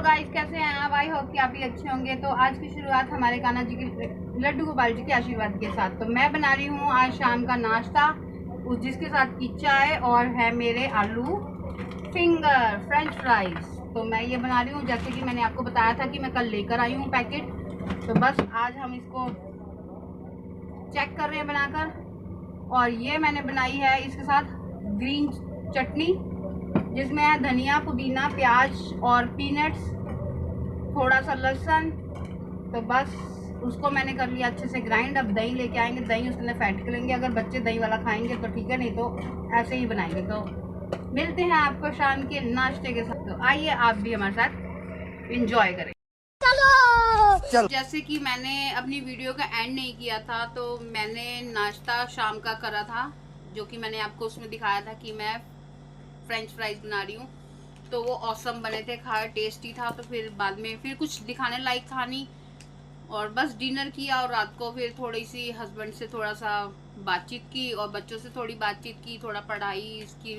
Guys, कैसे हैं आप? आई होप कि आप भी अच्छे होंगे। तो आज की शुरुआत हमारे कान्हा जी के लड्डू गोपाल जी के आशीर्वाद के साथ। तो मैं बना रही हूँ आज शाम का नाश्ता, जिसके साथ की चाय और है मेरे आलू फिंगर फ्रेंच फ्राइज। तो मैं ये बना रही हूँ जैसे कि मैंने आपको बताया था कि मैं कल लेकर आई हूँ पैकेट। तो बस आज हम इसको चेक कर रहे हैं बनाकर। और ये मैंने बनाई है इसके साथ ग्रीन चटनी, जिसमें है धनिया, पुदीना, प्याज और पीनट्स, थोड़ा सा लहसुन। तो बस उसको मैंने कर लिया अच्छे से ग्राइंड। अब दही लेके आएंगे, दही उसके अंदर फेंट करेंगे। अगर बच्चे दही वाला खाएंगे तो ठीक है, नहीं तो ऐसे ही बनाएंगे। तो मिलते हैं आपको शाम के नाश्ते के साथ। तो आइए आप भी हमारे साथ इंजॉय करें। चलो। जैसे कि मैंने अपनी वीडियो का एंड नहीं किया था, तो मैंने नाश्ता शाम का करा था, जो कि मैंने आपको उसमें दिखाया था कि मैं फ्रेंच फ्राइज बना रही हूँ। तो वो ऑसम बने थे, खा टेस्टी था। तो फिर बाद में फिर कुछ दिखाने लायक था नहीं, और बस डिनर किया। और रात को फिर थोड़ी सी हस्बैंड से थोड़ा सा बातचीत की और बच्चों से थोड़ी बातचीत की, थोड़ा पढ़ाई इसकी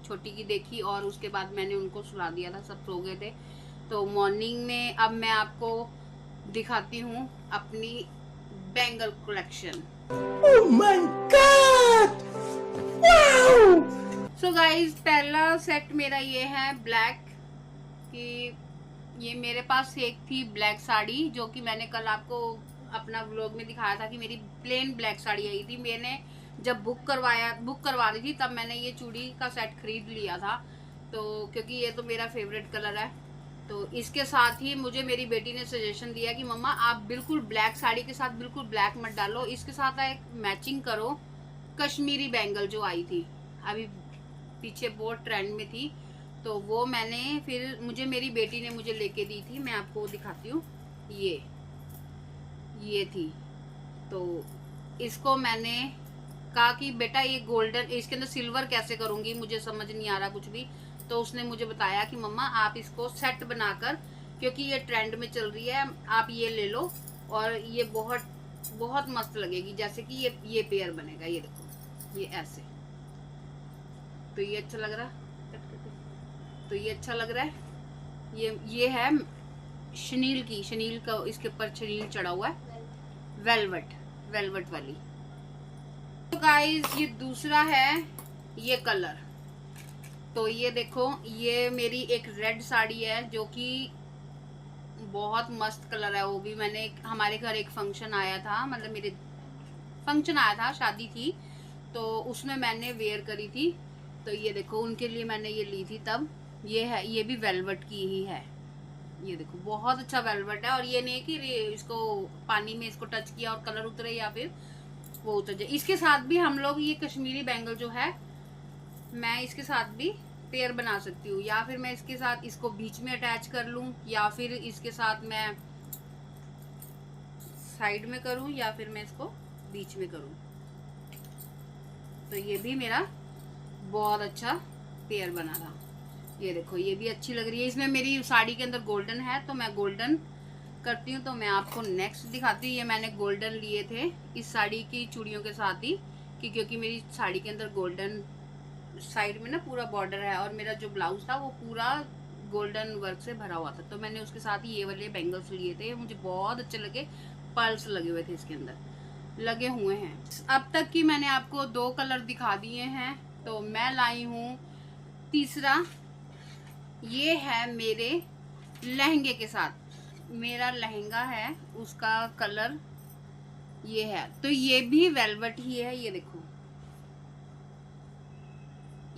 छोटी की देखी, और उसके बाद मैंने उनको सुला दिया था, सब सो गए थे। तो मॉर्निंग में अब मैं आपको दिखाती हूँ अपनी bangle collection. Oh my God, wow! So guys, पहला सेट मेरा ये है ब्लैक की। ये मेरे पास एक थी ब्लैक साड़ी, जो कि मैंने कल आपको अपना व्लॉग में दिखाया था कि मेरी प्लेन ब्लैक साड़ी आई थी। मैंने जब बुक करवा रही थी, तब मैंने ये चूड़ी का सेट खरीद लिया था। तो क्योंकि ये तो मेरा फेवरेट कलर है। तो इसके साथ ही मुझे मेरी बेटी ने सजेशन दिया कि मम्मा आप बिल्कुल ब्लैक साड़ी के साथ बिल्कुल ब्लैक मत डालो, इसके साथ एक मैचिंग करो कश्मीरी बैंगल जो आई थी अभी पीछे, बहुत ट्रेंड में थी। तो वो मैंने फिर मुझे मेरी बेटी ने मुझे लेके दी थी। मैं आपको दिखाती हूँ, ये थी। तो इसको मैंने कहा कि बेटा ये गोल्डन, इसके अंदर सिल्वर कैसे करूँगी, मुझे समझ नहीं आ रहा कुछ भी। तो उसने मुझे बताया कि मम्मा आप इसको सेट बनाकर, क्योंकि ये ट्रेंड में चल रही है, आप ये ले लो और ये बहुत बहुत मस्त लगेगी। जैसे कि ये पेयर बनेगा, ये देखो, ये ऐसे। तो ये अच्छा लग रहा है, तो ये अच्छा लग रहा है। ये है शनील का, इसके ऊपर शनील चढ़ा हुआ है, वेलवेट वाली। तो गाइस, ये दूसरा है ये कलर। तो ये देखो, ये मेरी एक रेड साड़ी है, जो कि बहुत मस्त कलर है। वो भी मैंने, हमारे घर एक फंक्शन आया था, मतलब मेरे फंक्शन आया था, शादी थी, तो उसमें मैंने वेयर करी थी। तो ये देखो, उनके लिए मैंने ये ली थी तब। ये है, ये भी वेलवेट की ही है। ये देखो, बहुत अच्छा वेलवेट है। और ये नहीं कि इसको पानी में इसको टच किया और कलर उतरे या फिर वो उतर जाए। इसके साथ भी हम लोग ये कश्मीरी बैंगल जो है, मैं इसके साथ भी पेयर बना सकती हूँ, या फिर मैं इसके साथ इसको बीच में अटैच कर लूँ, या फिर इसके साथ मैं साइड में करूँ, या फिर मैं इसको बीच में करूँ। तो ये भी मेरा बहुत अच्छा पेयर बना था। ये देखो, ये भी अच्छी लग रही है। इसमें मेरी साड़ी के अंदर गोल्डन है, तो मैं गोल्डन करती हूँ। तो मैं आपको नेक्स्ट दिखाती हूँ। ये मैंने गोल्डन लिए थे इस साड़ी की चूड़ियों के साथ ही, क्योंकि मेरी साड़ी के अंदर गोल्डन साइड में ना पूरा बॉर्डर है, और मेरा जो ब्लाउज था वो पूरा गोल्डन वर्क से भरा हुआ था। तो मैंने उसके साथ ही ये वाले बैंगल्स लिए थे, मुझे बहुत अच्छे लगे। पर्ल्स लगे हुए थे इसके अंदर, लगे हुए हैं। अब तक की मैंने आपको 2 कलर दिखा दिए हैं। तो मैं लाई हूँ तीसरा। ये है मेरे लहंगे के साथ, मेरा लहंगा है, उसका कलर ये है। तो ये भी वेलवेट ही है। ये देखो,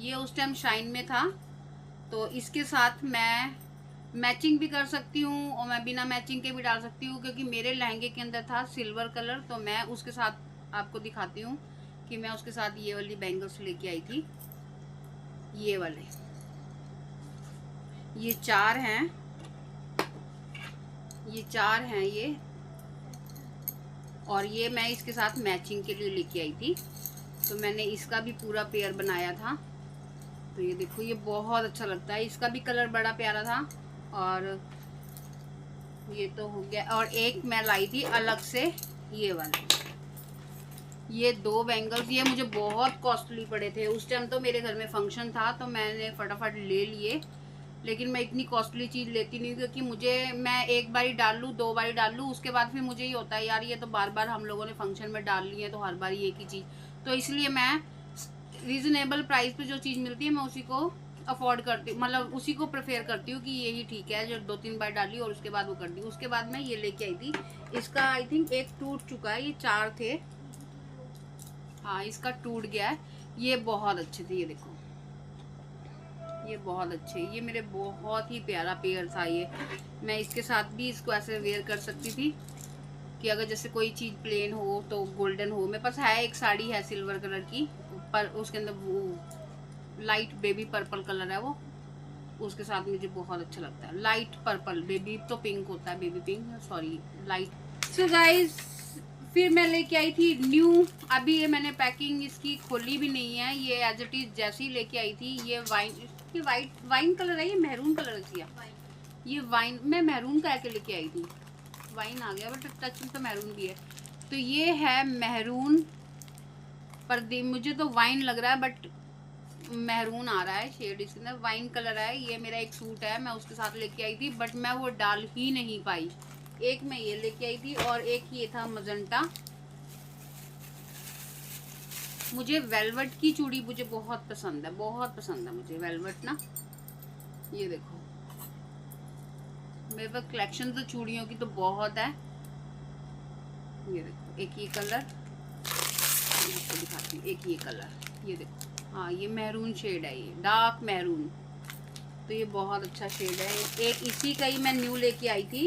ये उस टाइम शाइन में था। तो इसके साथ मैं मैचिंग भी कर सकती हूँ, और मैं बिना मैचिंग के भी डाल सकती हूँ, क्योंकि मेरे लहंगे के अंदर था सिल्वर कलर। तो मैं उसके साथ आपको दिखाती हूँ कि मैं उसके साथ ये वाली बैंगल्स लेके आई थी, ये वाले। ये 4 हैं, ये। और ये मैं इसके साथ मैचिंग के लिए लेके आई थी। तो मैंने इसका भी पूरा पेयर बनाया था। तो ये देखो, ये बहुत अच्छा लगता है। इसका भी कलर बड़ा प्यारा था। और ये तो हो गया। और एक मैं लाई थी अलग से, ये वाला, ये 2 बैंगल्स। ये मुझे बहुत कॉस्टली पड़े थे उस टाइम। तो मेरे घर में फंक्शन था, तो मैंने फटाफट ले लिए। लेकिन मैं इतनी कॉस्टली चीज़ लेती नहीं, क्योंकि मैं एक बारी डाल लूँ, 2 बारी डाल लूँ, उसके बाद फिर मुझे ये होता है यार ये तो बार बार हम लोगों ने फंक्शन में डाल ली है, तो हर बार एक ही चीज़। तो इसलिए मैं रीज़नेबल प्राइस पे जो चीज़ मिलती है मैं उसी को अफोर्ड करती हूँ, मतलब उसी को प्रेफर करती हूँ कि यही ठीक है, जो 2-3 बार डाली और उसके बाद वो कर दी। उसके बाद मैं ये लेके आई थी, इसका आई थिंक एक टूट चुका है, ये 4 थे, हाँ इसका टूट गया है। ये बहुत अच्छे थे, ये देखो ये बहुत अच्छे, ये मेरे बहुत ही प्यारा पेयर था ये। मैं इसके साथ भी इसको ऐसे वेयर कर सकती थी कि अगर जैसे कोई चीज़ प्लेन हो तो गोल्डन हो। मेरे पास है एक साड़ी है सिल्वर कलर की, पर उसके अंदर वो लाइट बेबी पर्पल कलर है, वो उसके साथ मुझे बहुत अच्छा लगता है। लाइट पर्पल, बेबी तो पिंक होता है, baby pink, sorry light. So guys फिर मैं लेके आई थी न्यू, अभी ये मैंने पैकिंग इसकी खोली भी नहीं है, ये एज इट इज जैसी लेके आई थी। ये वाइन कलर है, ये मैरून कलर किया, ये वाइन मैं मैरून का के लेके आई थी, वाइन आ गया बट टच में तो मैरून भी है। तो ये है मैरून, पर मुझे तो वाइन लग रहा है बट मैरून आ रहा है शेड, इसके अंदर वाइन कलर है। ये मेरा एक सूट है, मैं उसके साथ लेके आई थी बट मैं वो डाल ही नहीं पाई। एक मैं ये लेके आई थी और एक ये था मजंटा। मुझे वेलवेट की चूड़ी मुझे बहुत पसंद है, बहुत पसंद है मुझे वेलवेट ना। ये देखो मेरे पास कलेक्शन तो चूड़ियों की तो बहुत है। ये देखो एक ये कलर, आपको दिखाती हूँ, एक ये कलर, ये देखो, हाँ ये मैरून शेड है, ये डार्क मैरून, तो ये बहुत अच्छा शेड है। एक इसी का ही मैं न्यू लेके आई थी,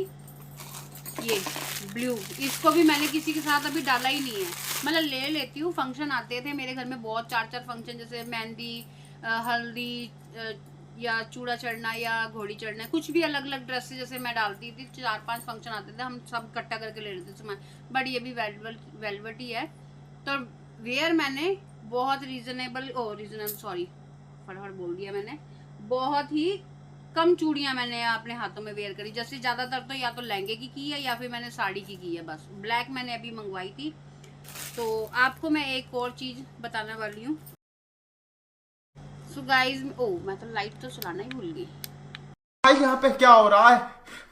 ये ब्लू, इसको भी मैंने किसी के साथ अभी डाला ही नहीं है, मतलब ले लेती हूँ, फंक्शन आते थे मेरे घर में बहुत, 4-4 फंक्शन, जैसे मेहंदी, हल्दी, या चूड़ा चढ़ना या घोड़ी चढ़ना, कुछ भी अलग अलग ड्रेस जैसे मैं डालती थी, 4-5 फंक्शन आते थे, हम सब इकट्ठा करके ले लेते थे सामान। बट ये भी वेलवेट ही है, तो वेयर मैंने बहुत रीजनेबल सॉरी फटाफट बोल दिया मैंने, बहुत ही कम चूड़ियां मैंने अपने हाथों में वेयर करी। जैसे ज्यादातर तो या तो लहंगे की है या फिर मैंने साड़ी की है, बस ब्लैक मैंने अभी मंगवाई थी। तो आपको मैं एक और चीज बताने वाली हूँ। सो गाइज, मैं तो लाइट तो चलाना ही भूल गई। भाई यहाँ पे क्या हो रहा है,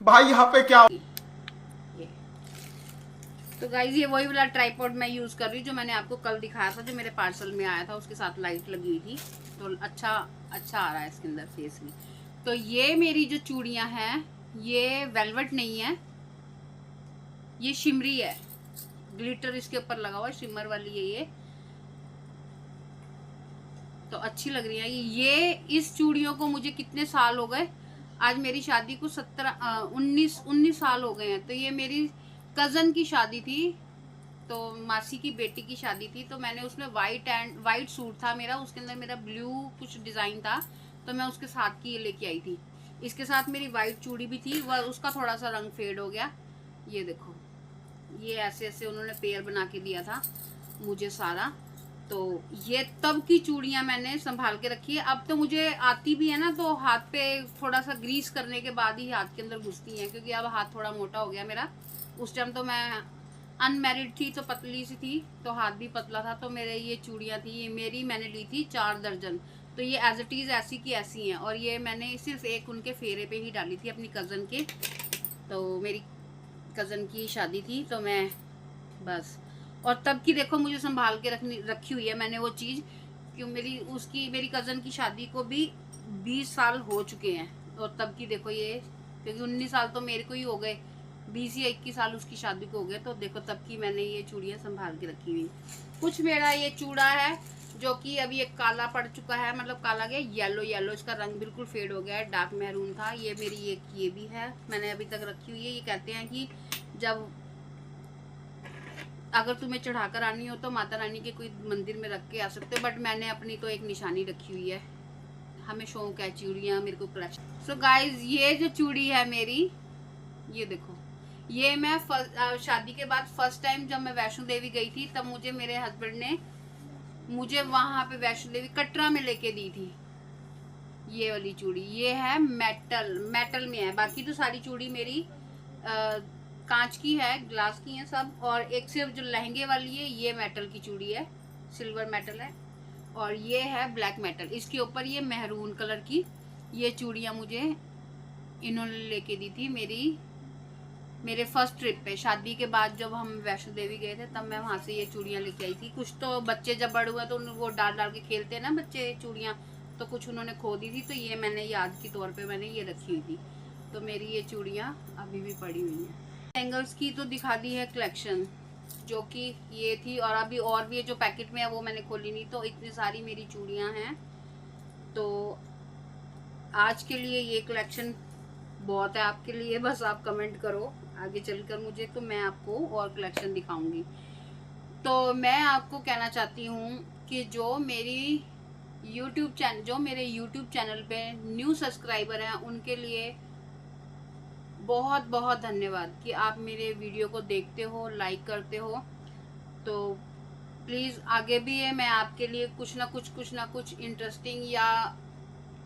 भाई यहाँ पे क्या तो गाइज ये वही वाला ट्राइपॉड मैं यूज कर रही हूँ जो मैंने आपको कल दिखाया था, जो मेरे पार्सल में आया था, उसके साथ लाइट लगी हुई थी, तो अच्छा आ रहा है इसके अंदर फेस में। तो ये मेरी जो चूड़ियां हैं, ये वेलवेट नहीं है, ये शिमरी है, ग्लिटर इसके ऊपर लगा हुआ है, शिमर वाली है ये, तो अच्छी लग रही है ये। इस चूड़ियों को मुझे कितने साल हो गए, आज मेरी शादी को 19 साल हो गए हैं। तो ये मेरी कज़न की शादी थी, तो मासी की बेटी की शादी थी, तो मैंने उसमें वाइट सूट था मेरा, उसके अंदर मेरा ब्लू कुछ डिज़ाइन था, तो मैं उसके साथ की ये लेके आई थी। इसके साथ मेरी वाइट चूड़ी भी थी, वह उसका थोड़ा सा रंग फेड हो गया। ये देखो, ये ऐसे ऐसे उन्होंने पेयर बना के दिया था मुझे सारा। तो ये तब की चूड़ियां मैंने संभाल के रखी है। अब तो मुझे आती भी है ना, तो हाथ पे थोड़ा सा ग्रीस करने के बाद ही हाथ के अंदर घुसती हैं, क्योंकि अब हाथ थोड़ा मोटा हो गया मेरा। उस टाइम तो मैं अनमैरिड थी, तो पतली सी थी, तो हाथ भी पतला था। तो मेरे ये चूड़ियाँ थी, ये मेरी मैंने ली थी 4 दर्जन, तो ये एज इट इज़ ऐसी की ऐसी हैं। और ये मैंने सिर्फ एक उनके फेरे पे ही डाली थी, अपनी कज़न के, तो मेरी कज़न की शादी थी, तो मैं बस। और तब की देखो मुझे संभाल के रखी हुई है मैंने वो चीज़, क्यों मेरी कज़न की शादी को भी 20 साल हो चुके हैं, और तब की देखो ये, क्योंकि 19 साल तो मेरे को ही हो गए, 20 या 21 साल उसकी शादी को हो गए, तो देखो तब की मैंने ये चूड़ियाँ संभाल के रखी हुई। कुछ मेरा ये चूड़ा है जो कि अभी एक काला पड़ चुका है, मतलब काला गया, येलो, इसका रंग बिल्कुल फेड हो गया है, डार्क मैरून था। ये मेरी एक ये भी है, मैंने अभी तक रखी हुई है। ये कहते हैं कि जब अगर तुम्हें चढ़ाकर आनी हो तो माता रानी के कोई मंदिर में रख के आ सकते हो, बट मैंने अपनी तो एक निशानी रखी हुई है, हमें शौक है चूड़ियाँ, मेरे को कलेक्शन। सो गाइज, ये जो चूड़ी है मेरी, ये देखो, ये मैं शादी के बाद फर्स्ट टाइम जब मैं वैष्णो देवी गई थी, तब मुझे मेरे हस्बैंड ने मुझे वहां पे वैष्णो देवी कटरा में लेके दी थी। ये वाली चूड़ी, ये है मेटल में है, बाकी तो सारी चूड़ी मेरी कांच की है, ग्लास की है सब, और एक सिर्फ जो लहंगे वाली है ये मेटल की चूड़ी है, सिल्वर मेटल है, और ये है ब्लैक मेटल। इसके ऊपर ये मैरून कलर की ये चूड़ियाँ मुझे इन्होंने लेके दी थी मेरे फर्स्ट ट्रिप पे। शादी के बाद जब हम वैष्णो देवी गए थे तब मैं वहाँ से ये चूड़ियाँ लेके आई थी। कुछ तो बच्चे जब बड़े हुए तो वो डाल डाल के खेलते हैं ना बच्चे चूड़ियाँ, तो कुछ उन्होंने खो दी थी, तो ये मैंने याद के तौर पे मैंने ये रखी हुई थी। तो मेरी ये चूड़ियाँ अभी भी पड़ी हुई हैं। बैंगल्स की तो दिखा दी है कलेक्शन, जो कि ये थी, और अभी और भी जो पैकेट में है वो मैंने खोली नहीं। तो इतनी सारी मेरी चूड़ियाँ हैं, तो आज के लिए ये कलेक्शन बहुत है आपके लिए। बस आप कमेंट करो आगे चलकर मुझे, तो मैं आपको और कलेक्शन दिखाऊंगी। तो मैं आपको कहना चाहती हूँ कि जो मेरे YouTube चैनल पे न्यू सब्सक्राइबर हैं उनके लिए बहुत बहुत धन्यवाद कि आप मेरे वीडियो को देखते हो, लाइक करते हो। तो प्लीज़ आगे भी है, मैं आपके लिए कुछ ना कुछ इंटरेस्टिंग या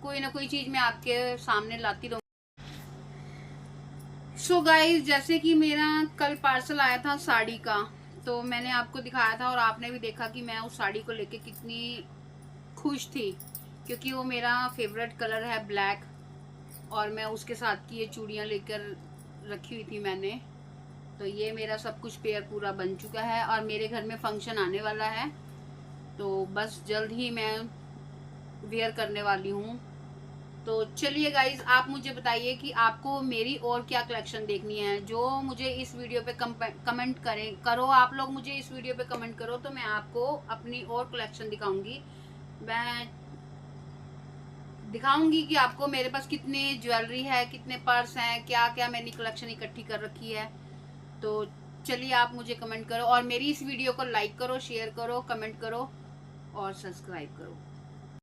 कोई ना कोई चीज़ मैं आपके सामने लाती रहूँ। सो गाइस, जैसे कि मेरा कल पार्सल आया था साड़ी का, तो मैंने आपको दिखाया था और आपने भी देखा कि मैं उस साड़ी को लेके कितनी खुश थी, क्योंकि वो मेरा फेवरेट कलर है ब्लैक, और मैं उसके साथ की ये चूड़ियाँ लेकर रखी हुई थी मैंने। तो ये मेरा सब कुछ पेयर पूरा बन चुका है और मेरे घर में फंक्शन आने वाला है, तो बस जल्द ही मैं वेयर करने वाली हूँ। तो चलिए गाइज, आप मुझे बताइए कि आपको मेरी और क्या कलेक्शन देखनी है, जो मुझे इस वीडियो पे कमेंट करो। आप लोग मुझे इस वीडियो पे कमेंट करो, तो मैं आपको अपनी और कलेक्शन दिखाऊंगी। मैं दिखाऊंगी कि आपको मेरे पास कितनी ज्वेलरी है, कितने पर्स हैं, क्या क्या मैंने कलेक्शन इकट्ठी कर रखी है। तो चलिए आप मुझे कमेंट करो और मेरी इस वीडियो को लाइक करो, शेयर करो, कमेंट करो और सब्सक्राइब करो।